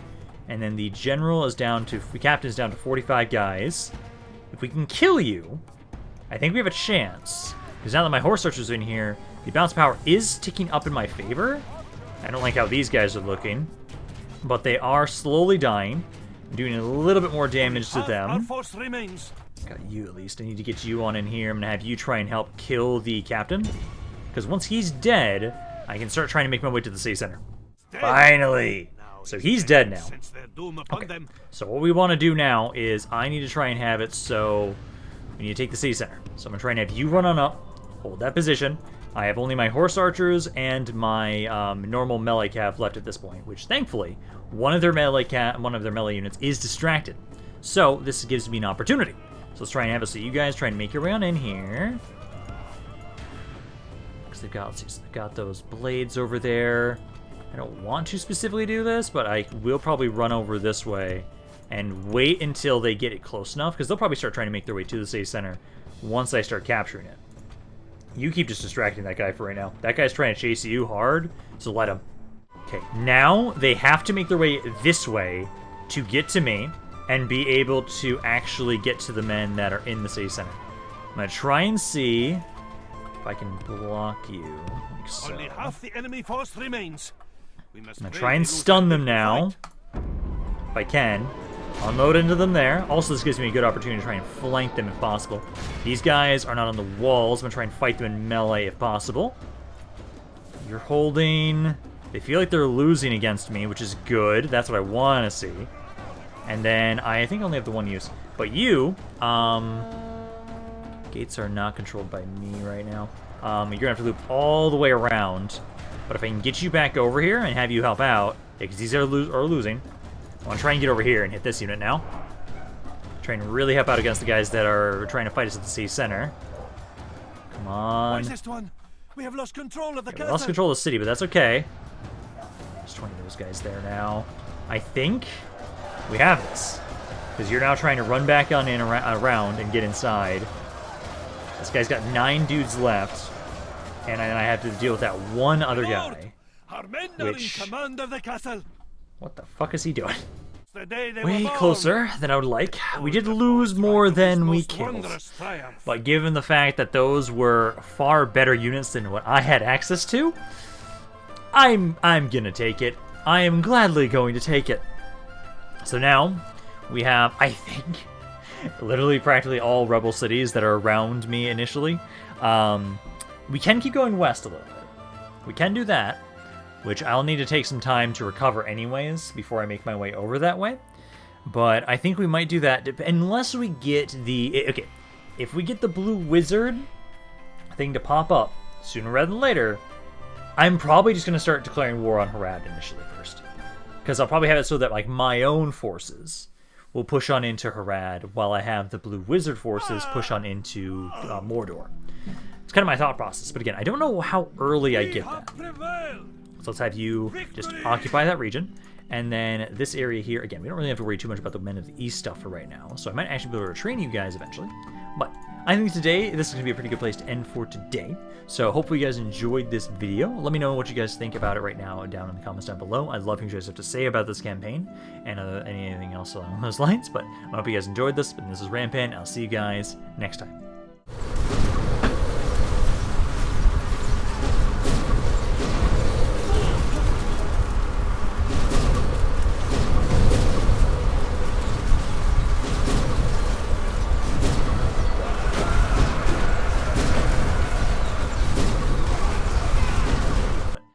And then the general is down to... The captain is down to 45 guys. If we can kill you, I think we have a chance. Because now that my horse archers are in here, the bounce power is ticking up in my favor. I don't like how these guys are looking. But they are slowly dying. I'm doing a little bit more damage to them. Our force remains. Got you at least. I need to get you on in here. I'm going to have you try and help kill the captain. Because once he's dead, I can start trying to make my way to the city center. Finally! So he's dead now. Okay. So what we want to do now is I need to try and have it so we need to take the city center. So I'm going to try and have you run on up, hold that position, I have only my horse archers and my normal melee cav left at this point, which thankfully one of their melee units is distracted. So this gives me an opportunity. So let's try and have it so you guys try and make your way on in here. Because they've got those blades over there. I don't want to specifically do this, but I will probably run over this way and wait until they get it close enough, because they'll probably start trying to make their way to the city center once I start capturing it. You keep just distracting that guy for right now. That guy's trying to chase you hard, so let him. Okay, now they have to make their way this way to get to me and be able to actually get to the men that are in the city center. I'm going to try and see if I can block you, like so. Only half the enemy force remains. I'm going to try and stun them now, if I can. Unload into them there. Also, this gives me a good opportunity to try and flank them if possible. These guys are not on the walls. I'm going to try and fight them in melee if possible. You're holding... They feel like they're losing against me, which is good. That's what I want to see. And then I think I only have the one use. But you, gates are not controlled by me right now. You're going to have to loop all the way around. But if I can get you back over here and have you help out, because these are losing... I want to try and get over here and hit this unit now. Try and really help out against the guys that are trying to fight us at the city center. Come on. One? We have lost control of the castle. We lost control of the city, but that's okay. There's 20 of those guys there now. I think we have this. Because you're now trying to run back on in around and get inside. This guy's got 9 dudes left. And I have to deal with that one other guy. Our men are in command of the castle. What the fuck is he doing? Way closer than I would like. We did lose more than we killed. But given the fact that those were far better units than what I had access to, I'm gonna take it. I am gladly going to take it. So now, we have, I think, literally practically all rebel cities that are around me initially. We can keep going west a little bit. We can do that, which I'll need to take some time to recover anyways before I make my way over that way. But I think we might do that, unless we get the... Okay, if we get the blue wizard thing to pop up sooner rather than later, I'm probably just going to start declaring war on Harad initially first. Because I'll probably have it so that like my own forces will push on into Harad, while I have the blue wizard forces push on into Mordor. It's kind of my thought process, but again, I don't know how early I get that. So let's have you just occupy that region. And then this area here, again, we don't really have to worry too much about the Men of the East stuff for right now. So I might actually be able to train you guys eventually. But I think today, this is going to be a pretty good place to end for today. So hopefully you guys enjoyed this video. Let me know what you guys think about it right now down in the comments down below. I'd love to hear what you guys have to say about this campaign and anything else along those lines. But I hope you guys enjoyed this. And this is Rampaned. I'll see you guys next time.